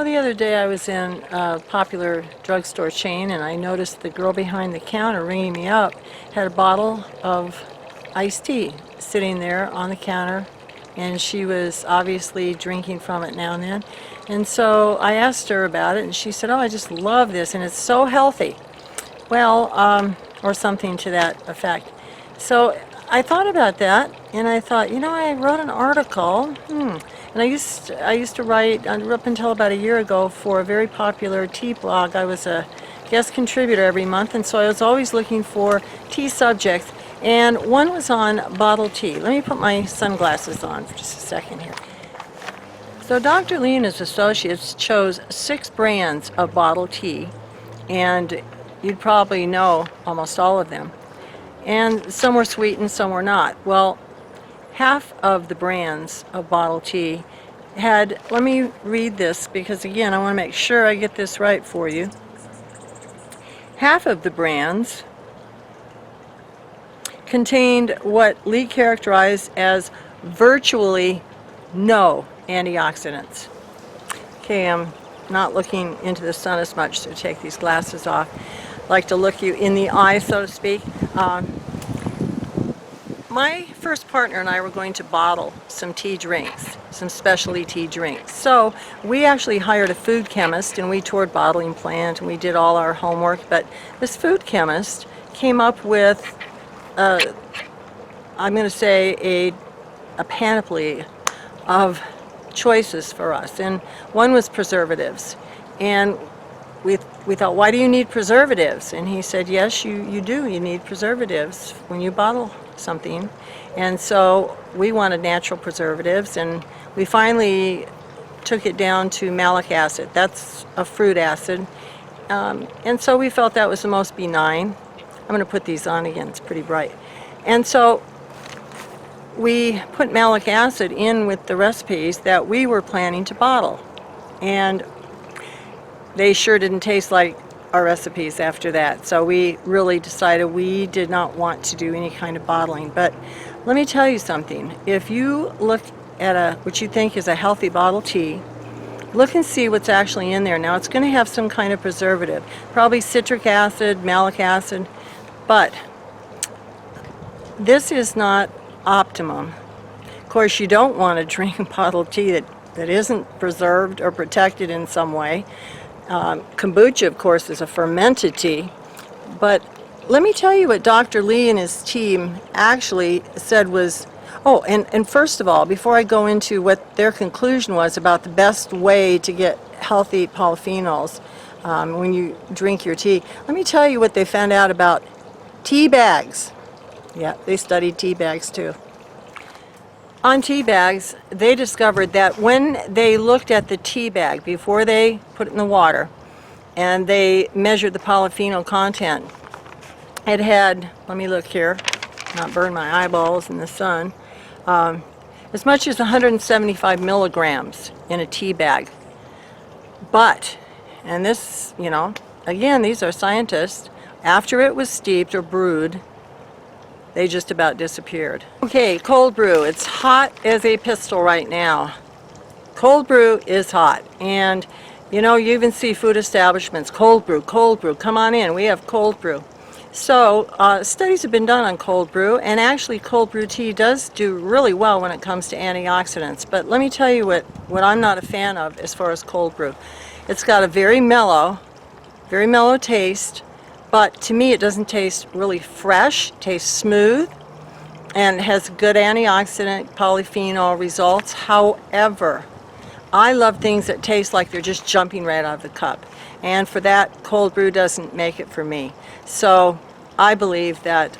Well, the other day I was in a popular drugstore chain and I noticed the girl behind the counter ringing me up had a bottle of iced tea sitting there on the counter, and she was obviously drinking from it now and then. And so I asked her about it and she said, "Oh, I just love this and it's so healthy." Well, or something to that effect. So I thought about that and I thought, I wrote an article, and I used to write up until about a year ago for a very popular tea blog. I was a guest contributor every month, and so I was always looking for tea subjects, and one was on bottled tea. Let me put my sunglasses on for just a second here. So Dr. Li and his associates chose 6 brands of bottled tea, and you'd probably know almost all of them. And some were sweet and some were not. Well, half of the brands of bottled tea had, let me read this because again I want to make sure I get this right for you. Half of the brands contained what Li characterized as virtually no antioxidants. Okay, I'm not looking into the sun as much, so take these glasses off. I like to look you in the eye, so to speak. My first partner and I were going to bottle some tea drinks, some specialty tea drinks. So we actually hired a food chemist and we toured bottling plant and we did all our homework. But this food chemist came up with, I'm going to say, a panoply of choices for us. And one was preservatives. And we thought, why do you need preservatives? And he said, yes, you do. You need preservatives when you bottle something. And so we wanted natural preservatives, and we finally took it down to malic acid. That's a fruit acid. And so we felt that was the most benign. I'm going to put these on again. It's pretty bright. And so we put malic acid in with the recipes that we were planning to bottle. And they sure didn't taste like our recipes after that. So we really decided we did not want to do any kind of bottling. But let me tell you something. If you look at what you think is a healthy bottled tea, look and see what's actually in there. Now it's going to have some kind of preservative, probably citric acid, malic acid, but this is not optimum. Of course, you don't want to drink bottled tea that isn't preserved or protected in some way. Kombucha, of course, is a fermented tea, but let me tell you what Dr. Li and his team actually said was, and first of all, before I go into what their conclusion was about the best way to get healthy polyphenols when you drink your tea, let me tell you what they found out about tea bags. Yeah, they studied tea bags too. On tea bags, they discovered that when they looked at the tea bag before they put it in the water and they measured the polyphenol content, it had, let me look here, not burn my eyeballs in the sun, as much as 175 milligrams in a tea bag. But, and this, again, these are scientists, after it was steeped or brewed, they just about disappeared. Okay, cold brew. It's hot as a pistol right now. Cold brew is hot. And, you even see food establishments, cold brew, come on in, we have cold brew. So, studies have been done on cold brew, and actually cold brew tea does do really well when it comes to antioxidants. But let me tell you what I'm not a fan of as far as cold brew. It's got a very mellow taste. But to me, it doesn't taste really fresh, tastes smooth, and has good antioxidant polyphenol results. However, I love things that taste like they're just jumping right out of the cup. And for that, cold brew doesn't make it for me. So I believe that,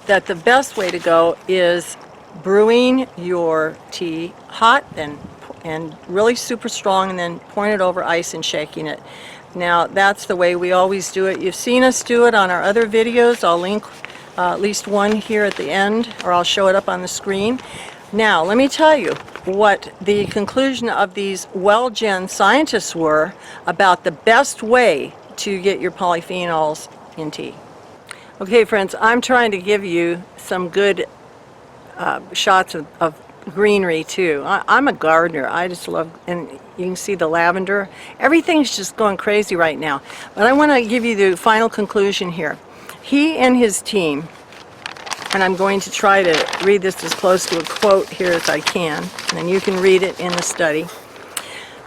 that the best way to go is brewing your tea hot and really super strong, and then pouring it over ice and shaking it. Now, that's the way we always do it. You've seen us do it on our other videos. I'll link at least one here at the end, or I'll show it up on the screen. Now, let me tell you what the conclusion of these WellGen scientists were about the best way to get your polyphenols in tea. Okay, friends, I'm trying to give you some good shots of greenery too. I'm a gardener. I just love, and you can see the lavender. Everything's just going crazy right now. But I want to give you the final conclusion here. He and his team, and I'm going to try to read this as close to a quote here as I can, and then you can read it in the study.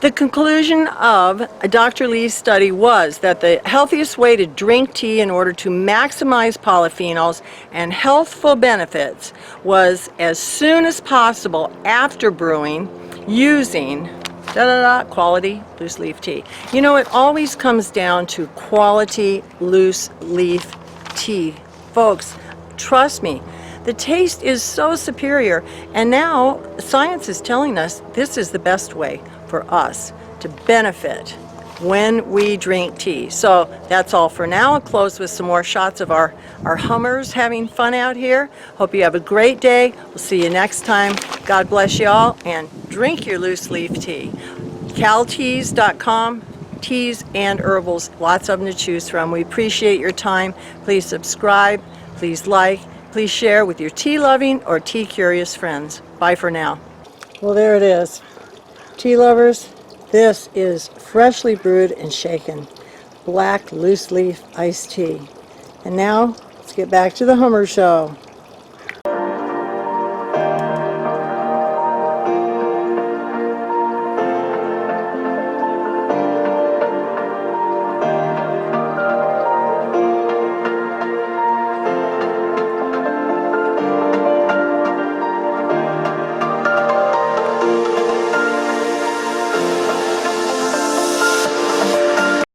The conclusion of Dr. Li's study was that the healthiest way to drink tea in order to maximize polyphenols and healthful benefits was as soon as possible after brewing using quality loose leaf tea. You know, it always comes down to quality loose leaf tea. Folks, trust me. The taste is so superior, and now science is telling us this is the best way for us to benefit when we drink tea. So that's all for now. I'll close with some more shots of our hummers having fun out here. Hope you have a great day. We'll see you next time. God bless you all, and drink your loose leaf tea. calteas.com, teas and herbals, lots of them to choose from. We appreciate your time. Please subscribe, please like, please share with your tea-loving or tea-curious friends. Bye for now. Well, there it is. Tea lovers, this is freshly brewed and shaken black loose leaf iced tea. And now, let's get back to the Hummer Show.